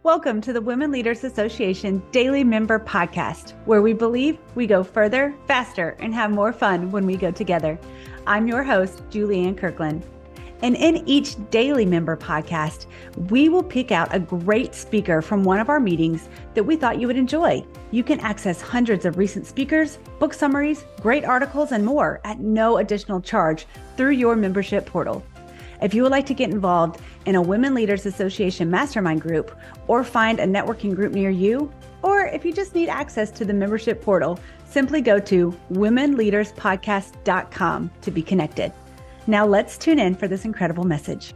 Welcome to the Women Leaders Association Daily Member Podcast, where we believe we go further, faster, and have more fun when we go together. I'm your host, Julianne Kirkland. And in each Daily Member Podcast, we will pick out a great speaker from one of our meetings that we thought you would enjoy. You can access hundreds of recent speakers, book summaries, great articles, and more at no additional charge through your membership portal. If you would like to get involved in a Women Leaders Association mastermind group or find a networking group near you, or if you just need access to the membership portal, simply go to womenleaderspodcast.com to be connected. Now let's tune in for this incredible message.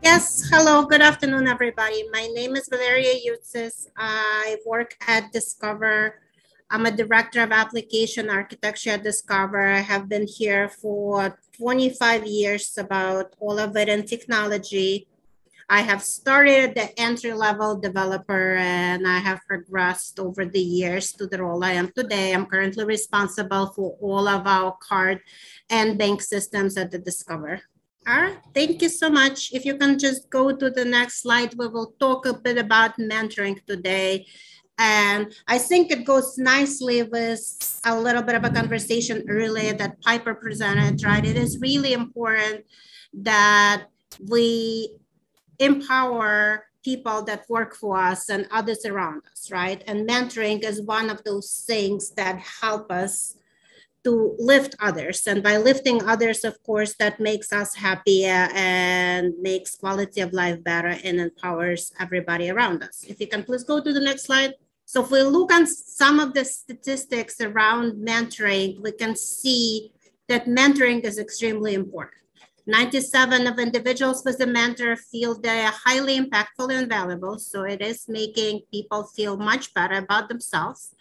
Yes, hello, good afternoon, everybody. My name is Valeria Utsis. I work at Discover. I'm a director of application architecture at Discover. I have been here for 25 years, about all of it in technology. I have started the entry-level developer and I have progressed over the years to the role I am today. I'm currently responsible for all of our card and bank systems at the Discover. All right, thank you so much. If you can just go to the next slide, we will talk a bit about mentoring today. And I think it goes nicely with a little bit of a conversation earlier that Piper presented, right? It is really important that we empower people that work for us and others around us, right? And mentoring is one of those things that help us to lift others. And by lifting others, of course, that makes us happier and makes quality of life better and empowers everybody around us. If you can please go to the next slide. So if we look on some of the statistics around mentoring, we can see that mentoring is extremely important. 97% of individuals with a mentor feel they are highly impactful and valuable. So it is making people feel much better about themselves.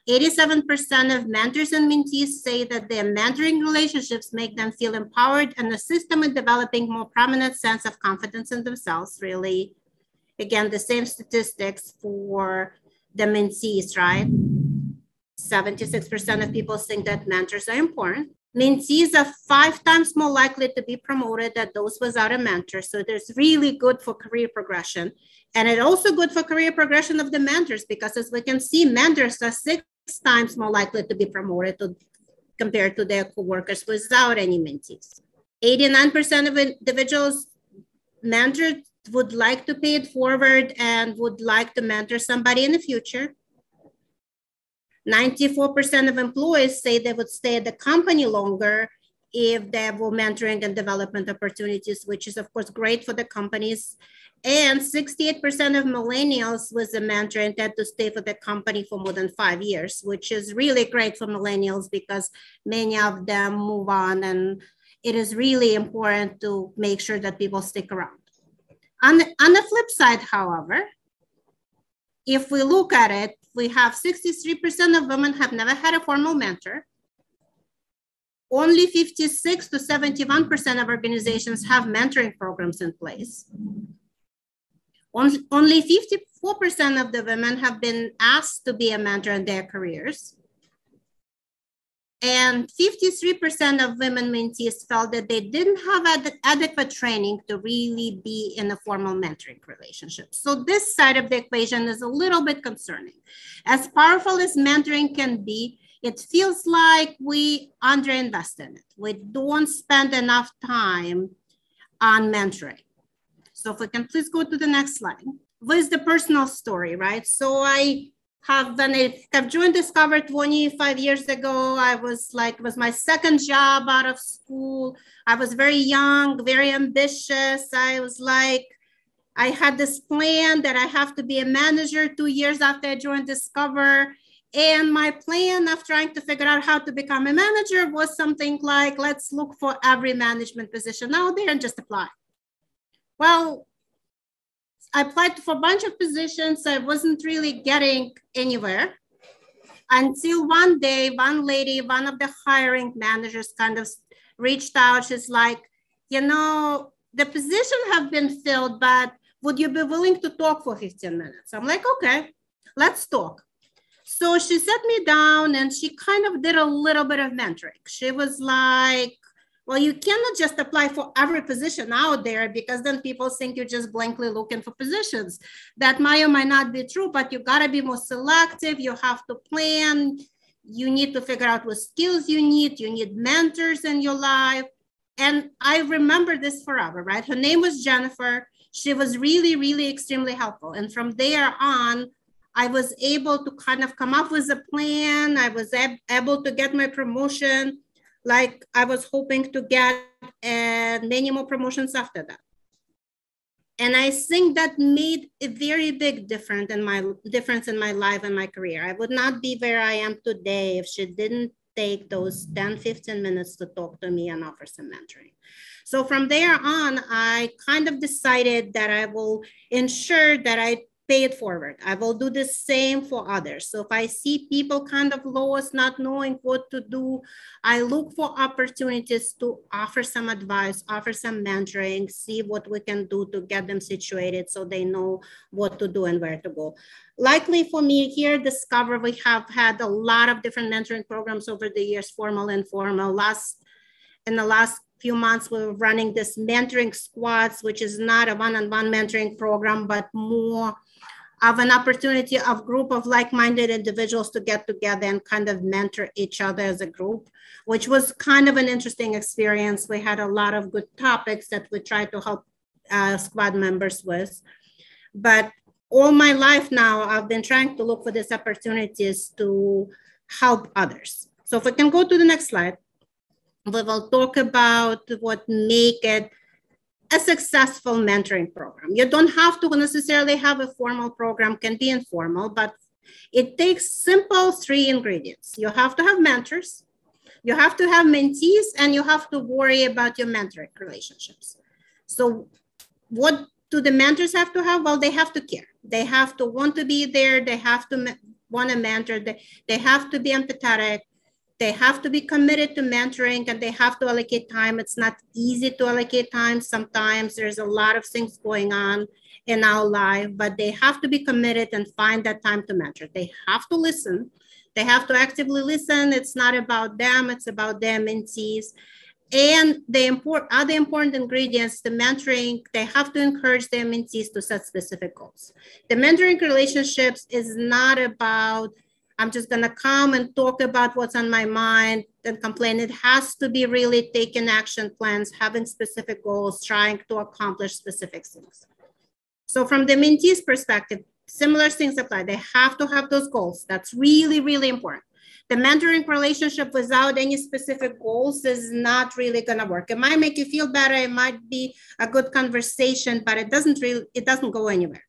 87% of mentors and mentees say that their mentoring relationships make them feel empowered and assist them in developing more prominent sense of confidence in themselves. Really, again, the same statistics for the mentees, right? 76% of people think that mentors are important. Mentees are 5 times more likely to be promoted than those without a mentor. So there's really good for career progression. And it's also good for career progression of the mentors, because as we can see, mentors are 6 times more likely to be promoted compared to their coworkers without any mentees. 89% of individuals mentored would like to pay it forward and would like to mentor somebody in the future. 94% of employees say they would stay at the company longer if there were mentoring and development opportunities, which is of course great for the companies. And 68% of millennials with a mentor intend to stay for the company for more than 5 years, which is really great for millennials because many of them move on, and it is really important to make sure that people stick around. On the flip side, however, if we look at it, we have 63% of women have never had a formal mentor. Only 56 to 71% of organizations have mentoring programs in place. Only 54% of the women have been asked to be a mentor in their careers. And 53% of women mentees felt that they didn't have adequate training to really be in a formal mentoring relationship. So this side of the equation is a little bit concerning. As powerful as mentoring can be, it feels like we underinvest in it. We don't spend enough time on mentoring. So if we can please go to the next slide. With the personal story, right? So I've joined Discover 25 years ago. It was my second job out of school. I was very young, very ambitious. I had this plan that I have to be a manager 2 years after I joined Discover. And my plan of trying to figure out how to become a manager was something like, let's look for every management position out there and just apply. Well, I applied for a bunch of positions. I wasn't really getting anywhere until one day, one lady, one of the hiring managers kind of reached out. She's like, the position have been filled, but would you be willing to talk for 15 minutes? I'm like, okay, let's talk. So she sat me down and she kind of did a little bit of mentoring. She was like, Well, you cannot just apply for every position out there, because then people think you're just blankly looking for positions. That might or might not be true, but you got to be more selective. You have to plan. You need to figure out what skills you need. You need mentors in your life. And I remember this forever, right? Her name was Jennifer. She was really, really extremely helpful. And from there on, I was able to kind of come up with a plan. I was able to get my promotion like I was hoping to get, and many more promotions after that. And I think that made a very big difference in my life and my career. I would not be where I am today if she didn't take those 10, 15 minutes to talk to me and offer some mentoring. So from there on, I kind of decided that I will ensure that I pay it forward. I will do the same for others. So if I see people kind of lost, not knowing what to do, I look for opportunities to offer some advice, offer some mentoring, see what we can do to get them situated so they know what to do and where to go. Likely for me here at Discover, we have had a lot of different mentoring programs over the years, formal and informal. In the last few months, we were running this mentoring squads, which is not a one-on-one mentoring program, but more of an opportunity of group of like-minded individuals to get together and kind of mentor each other as a group, which was kind of an interesting experience. We had a lot of good topics that we tried to help squad members with. But all my life now, I've been trying to look for these opportunities to help others. So if we can go to the next slide, we will talk about what make it a successful mentoring program. You don't have to necessarily have a formal program, can be informal, but it takes simple 3 ingredients. You have to have mentors, you have to have mentees, and you have to worry about your mentoring relationships. So what do the mentors have to have? Well, they have to care. They have to want to be there. They have to want to mentor. They have to be empathetic. They have to be committed to mentoring, and they have to allocate time. It's not easy to allocate time. Sometimes there's a lot of things going on in our life, but they have to be committed and find that time to mentor. They have to listen. They have to actively listen. It's not about them. It's about their mentees. And the other important ingredients, the mentoring, they have to encourage their mentees to set specific goals. The mentoring relationships is not about, I'm just going to come and talk about what's on my mind and complain. It has to be really taking action plans, having specific goals, trying to accomplish specific things. So from the mentee's perspective, similar things apply. They have to have those goals. That's really, really important. The mentoring relationship without any specific goals is not really going to work. It might make you feel better. It might be a good conversation, but it doesn't go anywhere.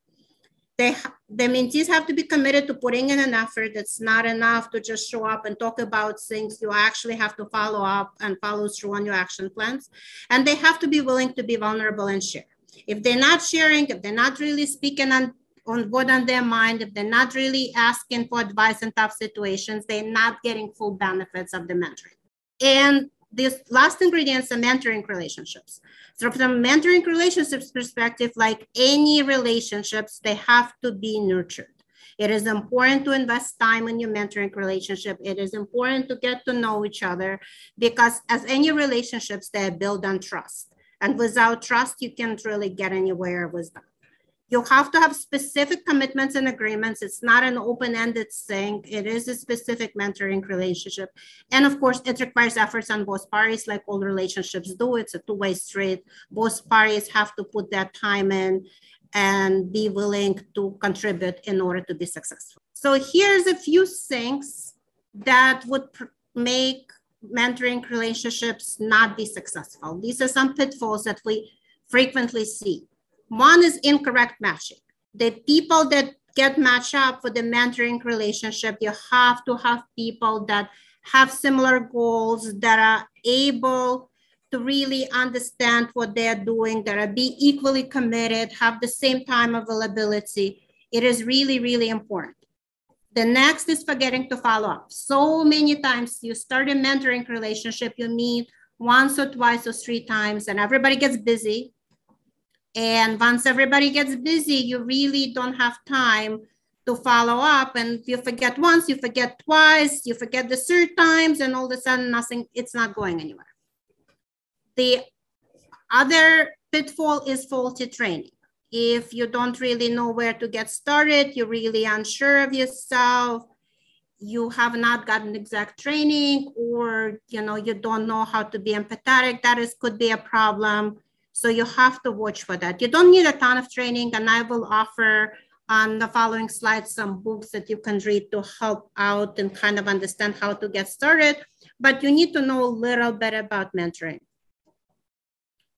The mentees have to be committed to putting in an effort. It's not enough to just show up and talk about things. You actually have to follow up and follow through on your action plans. And they have to be willing to be vulnerable and share. If they're not sharing, if they're not really speaking on what on their mind, if they're not really asking for advice in tough situations, they're not getting full benefits of the mentoring. And this last ingredient is the mentoring relationships. So from a mentoring relationships perspective, like any relationships, they have to be nurtured. It is important to invest time in your mentoring relationship. It is important to get to know each other, because as any relationships, they're built on trust. And without trust, you can't really get anywhere with them. You have to have specific commitments and agreements. It's not an open-ended thing. It is a specific mentoring relationship. And of course, it requires efforts on both parties, like all relationships do. It's a two-way street. Both parties have to put that time in and be willing to contribute in order to be successful. So here's a few things that would make mentoring relationships not be successful. These are some pitfalls that we frequently see. One is incorrect matching. The people that get matched up for the mentoring relationship, you have to have people that have similar goals, that are able to really understand what they're doing, that are be equally committed, have the same time availability. It is really, really important. The next is forgetting to follow up. So many times you start a mentoring relationship, you meet once or twice or 3 times, and everybody gets busy. And once everybody gets busy, you really don't have time to follow up. And if you forget once, you forget twice, you forget the third times, and all of a sudden it's not going anywhere. The other pitfall is faulty training. If you don't really know where to get started, you're really unsure of yourself, you have not gotten exact training, or you don't know how to be empathetic, could be a problem. So you have to watch for that. You don't need a ton of training, and I will offer on the following slides some books that you can read to help out and kind of understand how to get started. But you need to know a little bit about mentoring.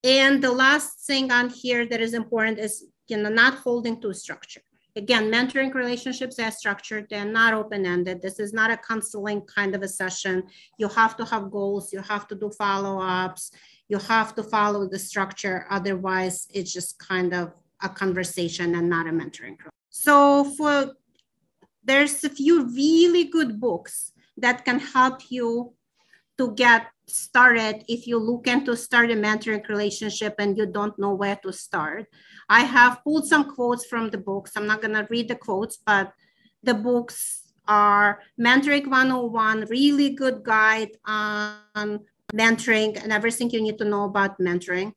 And the last thing on here that is important is not holding to structure. Again, mentoring relationships are structured, they're not open-ended. This is not a counseling kind of a session. You have to have goals, you have to do follow-ups, you have to follow the structure. Otherwise, it's just kind of a conversation and not a mentoring. So there's a few really good books that can help you to get started if you're looking to start a mentoring relationship and you don't know where to start. I have pulled some quotes from the books. I'm not going to read the quotes, but the books are Mentoring 101, really good guide on mentoring and everything you need to know about mentoring.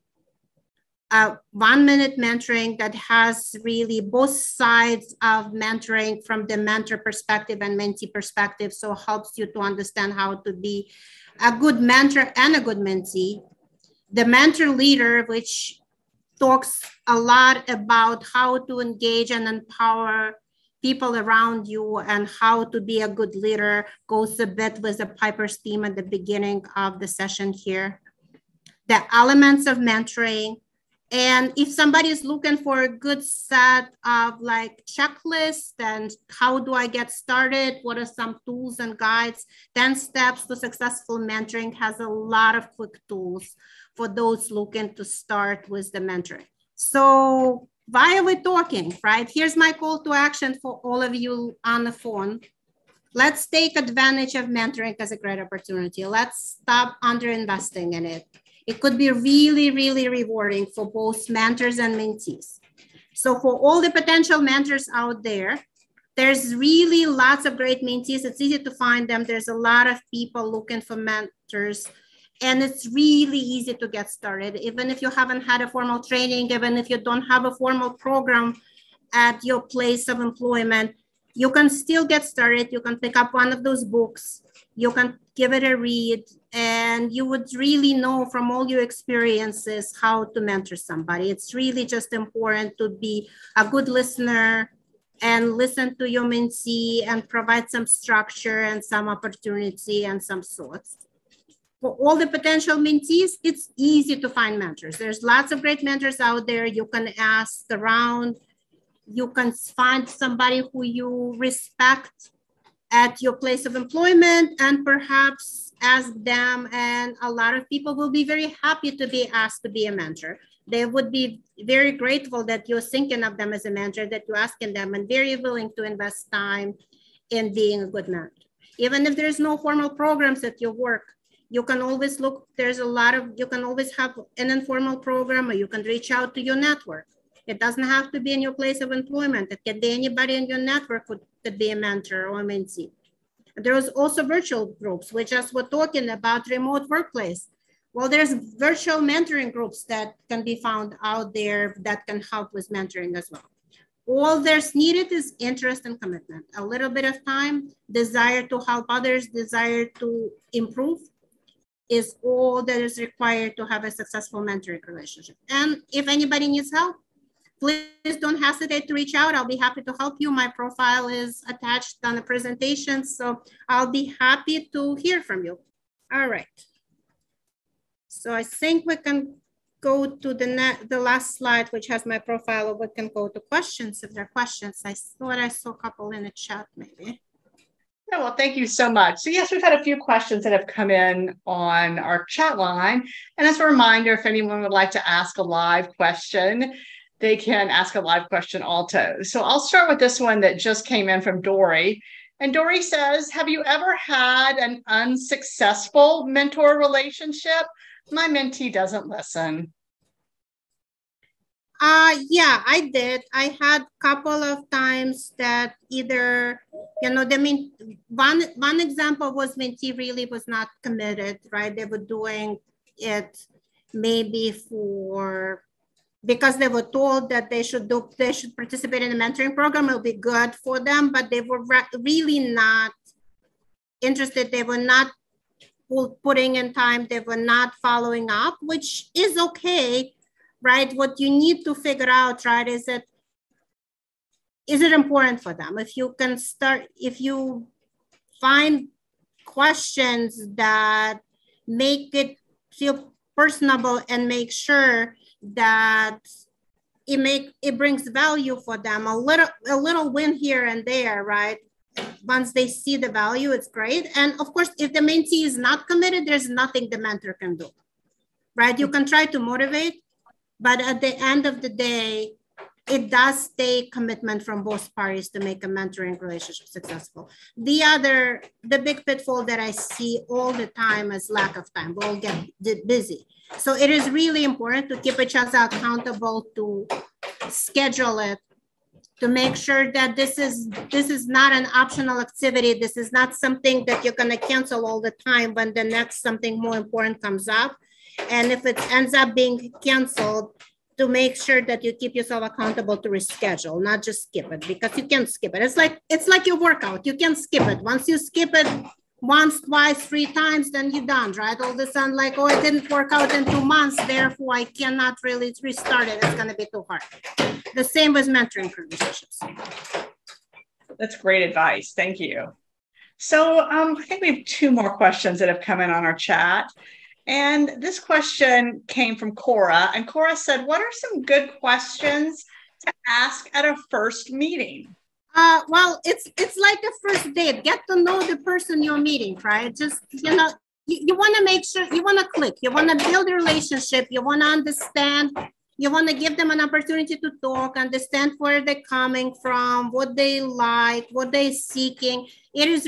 1 Minute Mentoring that has really both sides of mentoring from the mentor perspective and mentee perspective. So it helps you to understand how to be a good mentor and a good mentee. The Mentor Leader, which talks a lot about how to engage and empower people around you and how to be a good leader, goes a bit with the Piper's theme at the beginning of the session here. The Elements of Mentoring. And if somebody is looking for a good set of like checklists and how do I get started, what are some tools and guides, 10 Steps to Successful Mentoring has a lot of quick tools for those looking to start with the mentoring. So why are we talking, right? Here's my call to action for all of you on the phone. Let's take advantage of mentoring as a great opportunity. Let's stop underinvesting in it. It could be really, really rewarding for both mentors and mentees. So for all the potential mentors out there, there's really lots of great mentees. It's easy to find them. There's a lot of people looking for mentors, and it's really easy to get started. Even if you haven't had a formal training, even if you don't have a formal program at your place of employment, you can still get started. You can pick up one of those books. You can give it a read, and you would really know from all your experiences how to mentor somebody. It's really just important to be a good listener and listen to your mentee and provide some structure and some opportunity and some thoughts. For all the potential mentees, it's easy to find mentors. There's lots of great mentors out there. You can ask around. You can find somebody who you respect at your place of employment and perhaps ask them. And a lot of people will be very happy to be asked to be a mentor. They would be very grateful that you're thinking of them as a mentor, that you're asking them, and very willing to invest time in being a good mentor. Even if there's no formal programs at your work, you can always look, you can always have an informal program, or you can reach out to your network. It doesn't have to be in your place of employment. It can be anybody in your network who could be a mentor or a mentee. There's also virtual groups, which as we're talking about remote workplace. Well, there's virtual mentoring groups that can be found out there that can help with mentoring as well. All there's needed is interest and commitment, a little bit of time, desire to help others, desire to improve is all that is required to have a successful mentoring relationship. And if anybody needs help, please don't hesitate to reach out. I'll be happy to help you. My profile is attached on the presentation, so I'll be happy to hear from you. All right. So I think we can go to the last slide, which has my profile, or we can go to questions if there are questions. I thought I saw a couple in the chat maybe. Yeah, well, thank you so much. So yes, we've had a few questions that have come in on our chat line. And as a reminder, if anyone would like to ask a live question, they can ask a live question also. So I'll start with this one that just came in from Dory. And Dory says, have you ever had an unsuccessful mentor relationship? My mentee doesn't listen. Yeah, I did. I had a couple of times that either, one example was mentee really was not committed, right? They were doing it maybe because they were told that they should participate in the mentoring program, it'll be good for them, but they were really not interested. They were not putting in time. They were not following up, which is okay, right? What you need to figure out, right, is it important for them? If you find questions that make it feel personable and make sure that it brings value for them, a little win here and there, right? Once they see the value, it's great. And of course, if the mentee is not committed, there's nothing the mentor can do, right? You can try to motivate, but at the end of the day, it does take commitment from both parties to make a mentoring relationship successful. The big pitfall that I see all the time is lack of time. We'll get busy. So it is really important to keep each other accountable, to schedule it, to make sure that this is not an optional activity. This is not something that you're going to cancel all the time when the next something more important comes up. And if it ends up being canceled, to make sure that you keep yourself accountable to reschedule, not just skip it, because you can't skip it. It's like your workout. You can skip it. Once you skip it once, twice, 3 times, then you're done, right? All of a sudden, like, oh, it didn't work out in 2 months, therefore I cannot really restart it. It's going to be too hard. The same with mentoring relationships. That's great advice. Thank you. So I think we have 2 more questions that have come in on our chat. And this question came from Cora. And Cora said, what are some good questions to ask at a first meeting? Well, it's like a first date. Get to know the person you're meeting, right? Just, you want to make sure, you want to click. You want to build a relationship. You want to understand. You want to give them an opportunity to talk, understand where they're coming from, what they like, what they're seeking. It is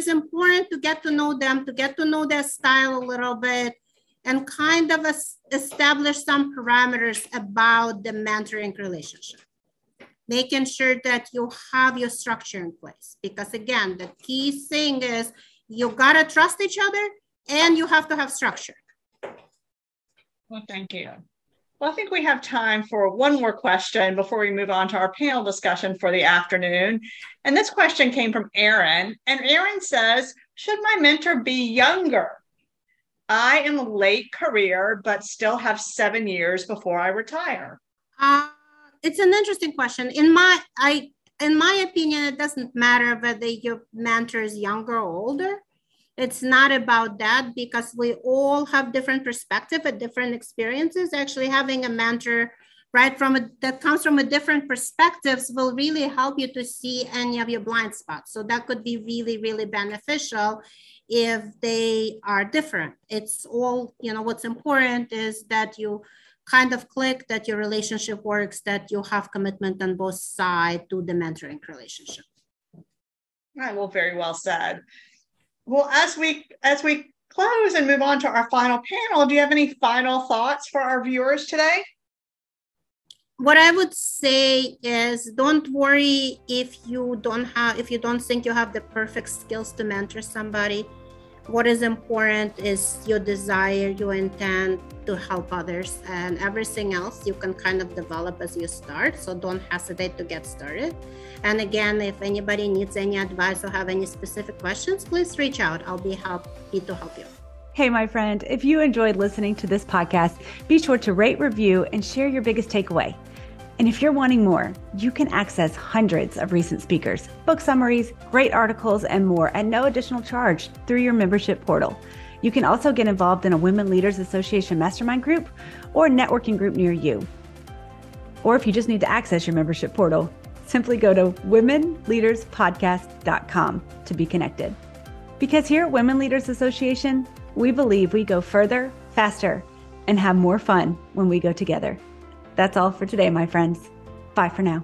important to get to know them, to get to know their style a little bit, and kind of establish some parameters about the mentoring relationship. Making sure that you have your structure in place. Because again, the key thing is you gotta trust each other and you have to have structure. Well, thank you. Well, I think we have time for one more question before we move on to our panel discussion for the afternoon. And this question came from Erin. And Erin says, should my mentor be younger? I am late career, but still have 7 years before I retire. It's an interesting question. In my opinion, it doesn't matter whether your mentor is younger or older. It's not about that, because we all have different perspective and different experiences. Actually, having a mentor, right, that comes from a different perspectives will really help you to see any of your blind spots. So that could be really, really beneficial if they are different. It's all, what's important is that you kind of click, that your relationship works, that you have commitment on both sides to the mentoring relationship. All right, well, very well said. Well, as we close and move on to our final panel, do you have any final thoughts for our viewers today? What I would say is, don't worry if you don't think you have the perfect skills to mentor somebody. What is important is your desire, your intent to help others, and everything else you can kind of develop as you start. So don't hesitate to get started. And again, if anybody needs any advice or have any specific questions, please reach out. I'll be happy to help you. Hey, my friend, if you enjoyed listening to this podcast, be sure to rate, review, and share your biggest takeaway. And if you're wanting more, you can access hundreds of recent speakers, book summaries, great articles, and more at no additional charge through your membership portal. You can also get involved in a Women Leaders Association mastermind group or networking group near you. Or if you just need to access your membership portal, simply go to womenleaderspodcast.com to be connected. Because here at Women Leaders Association, we believe we go further, faster, and have more fun when we go together. That's all for today, my friends. Bye for now.